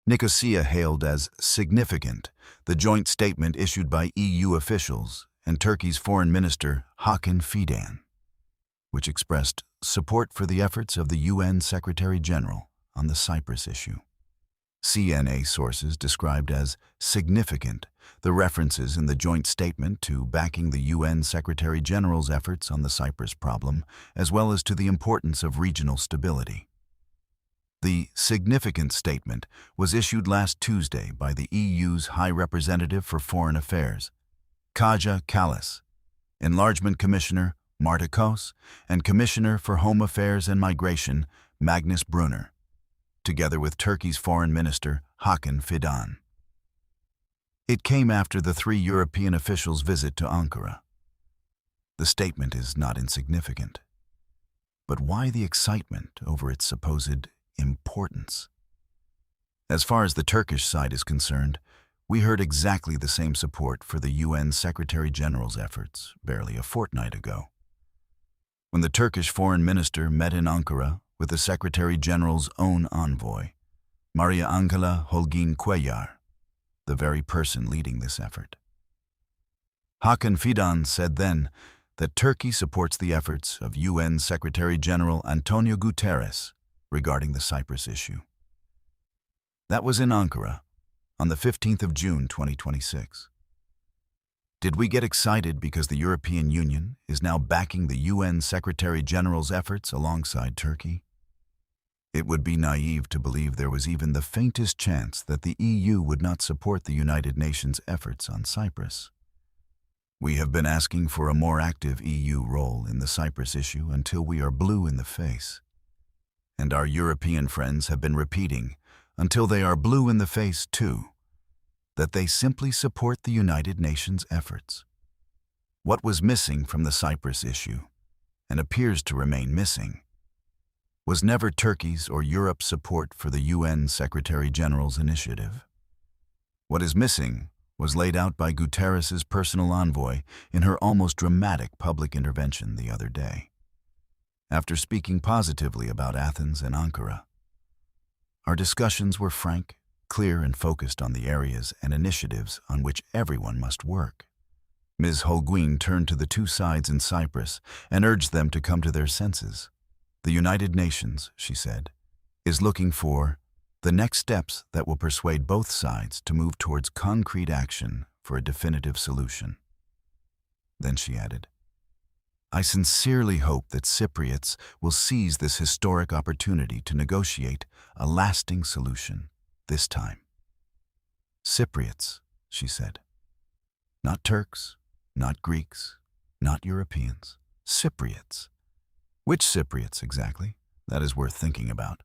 Nicosia hailed as significant the joint statement issued by EU officials and Turkey's Foreign Minister Hakan Fidan, which expressed support for the efforts of the UN Secretary-General on the Cyprus issue. CNA sources described as significant the references in the joint statement to backing the UN Secretary-General's efforts on the Cyprus problem, as well as to the importance of regional stability. The significant statement was issued last Tuesday by the EU's High Representative for Foreign Affairs, Kaja Kallas, Enlargement Commissioner Marta Kos, and Commissioner for Home Affairs and Migration Magnus Brunner, together with Turkey's Foreign Minister Hakan Fidan. It came after the three European officials' visit to Ankara. The statement is not insignificant. But why the excitement over its supposed importance? As far as the Turkish side is concerned, we heard exactly the same support for the UN Secretary-General's efforts barely a fortnight ago. When the Turkish foreign minister met in Ankara with the Secretary-General's own envoy, Maria Angela Holguin Cuellar, the very person leading this effort. Hakan Fidan said then that Turkey supports the efforts of UN Secretary-General Antonio Guterres regarding the Cyprus issue. That was in Ankara on the 15th of June 2026. Did we get excited because the European Union is now backing the UN Secretary-General's efforts alongside Turkey? It would be naive to believe there was even the faintest chance that the EU would not support the United Nations' efforts on Cyprus. We have been asking for a more active EU role in the Cyprus issue until we are blue in the face. And our European friends have been repeating, until they are blue in the face too, that they simply support the United Nations' efforts. What was missing from the Cyprus issue, and appears to remain missing, was never Turkey's or Europe's support for the UN Secretary-General's initiative. What is missing was laid out by Guterres' personal envoy in her almost dramatic public intervention the other day, after speaking positively about Athens and Ankara. Our discussions were frank, clear, and focused on the areas and initiatives on which everyone must work. Ms. Holguin turned to the two sides in Cyprus and urged them to come to their senses. The United Nations, she said, is looking for the next steps that will persuade both sides to move towards concrete action for a definitive solution. Then she added, I sincerely hope that Cypriots will seize this historic opportunity to negotiate a lasting solution this time. Cypriots, she said. Not Turks, not Greeks, not Europeans. Cypriots. Which Cypriots exactly? That is worth thinking about.